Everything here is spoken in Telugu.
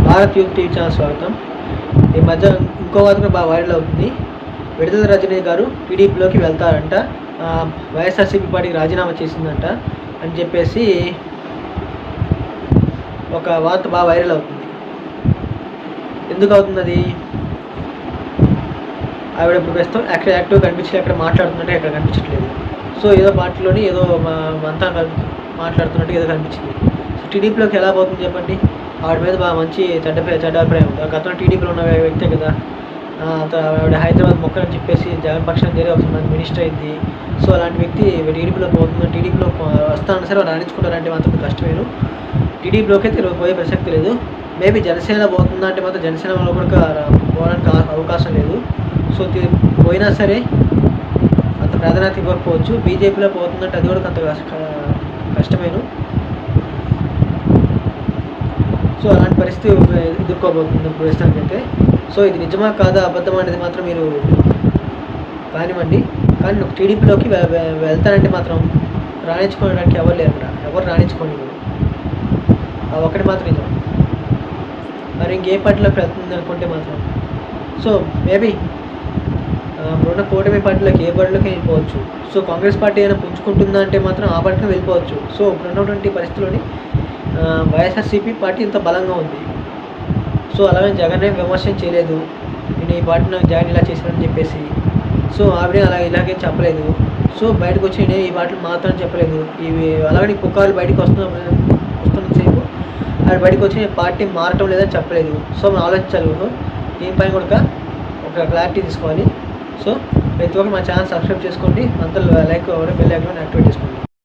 భారత్ యూత్ టీవీ ఛానల్ స్వాగతం. ఈ మధ్య ఇంకో వార్త కూడా బాగా వైరల్ అవుతుంది. విడుదల రజనీ గారు టీడీపీలోకి వెళ్తారంట, వైఎస్ఆర్సీపీ పార్టీకి రాజీనామా చేసిందంట అని చెప్పేసి ఒక వార్త బాగా వైరల్ అవుతుంది. ఎందుకు అవుతుంది అది? ఆవిడ ఇప్పుడు ప్రస్తుతం యాక్టివ్గా కనిపించలేదు, ఎక్కడ మాట్లాడుతున్నట్టు ఎక్కడ కనిపించట్లేదు. సో ఏదో పార్టీలోని ఏదో అంతా మాట్లాడుతున్నట్టు ఏదో కనిపించింది. సో టీడీపీలోకి ఎలా పోతుంది చెప్పండి? ఆవిడ మీద బాగా మంచి చెడ్డ అభిప్రాయం ఉంది. గతంలో టీడీపీలో ఉన్న వ్యక్తే కదా. ఆవిడ హైదరాబాద్ మొక్కని చెప్పేసి జగన్ పక్షాన్ని చేరి ఒక మంది మినిస్టర్ అయింది. సో అలాంటి వ్యక్తి టీడీపీలో పోతుంది, టీడీపీలో వస్తానని సరే రాణించుకుంటారంటే మాత్రం కష్టమేను. టీడీపీలోకి అయితే పోయే ప్రసక్తి లేదు. మేబీ జనసేన పోతుందా అంటే మాత్రం జనసేనలో కూడా పోవడానికి అవకాశం లేదు. సో పోయినా సరే అంత ప్రాధాన్యత ఇవ్వకపోవచ్చు. బీజేపీలో పోతుందంటే అది కూడా అంత కష్టమేను. సో అలాంటి పరిస్థితి ఎదుర్కోబోతుంది ప్రస్తుతానికి అయితే. సో ఇది నిజమా కాదా అబద్ధం అనేది మాత్రం మీరు కానివ్వండి. కానీ టీడీపీలోకి వెళ్తానంటే మాత్రం రాణించుకోవడానికి ఎవరు లేరు అక్కడ, ఎవరు రాణించుకోండి. ఆ ఒకటి మాత్రం నిజం. మరి ఇంకే పార్టీలోకి వెళ్తుంది అనుకుంటే మాత్రం సో మేబీ ఇప్పుడున్న కూటమి పార్టీలోకి ఏ పార్టీలోకి వెళ్ళిపోవచ్చు. సో కాంగ్రెస్ పార్టీ అయినా పుంజుకుంటుందా అంటే మాత్రం ఆ పార్టీకి వెళ్ళిపోవచ్చు. సో ఇప్పుడున్నటువంటి పరిస్థితుల్లోని వైఎస్ఆర్సీపీ పార్టీ ఇంత బలంగా ఉంది. సో అలాగే జగన్ విమర్శ చేయలేదు, నేను ఈ పార్టీ నాకు జాయిన్ ఇలా చేశానని చెప్పేసి. సో ఆవిడే ఇలాగే చెప్పలేదు. సో బయటకు వచ్చి నేను ఈ పార్టీలు మాత్రం చెప్పలేదు. ఇవి అలాగే పుకార్లు బయటకు వస్తున్నసేపు అది బయటకు వచ్చి నేను పార్టీ మారటం లేదని చెప్పలేదు. సో మనం ఆలోచించాలి. దీనిపైన కూడా ఒక క్లారిటీ తీసుకోవాలి. సో ప్రతి ఒక్కరు మా ఛానల్ సబ్స్క్రైబ్ చేసుకోండి, అంతా లైక్ బెల్ ఐకాన్ యాక్టివేట్ చేసుకోండి.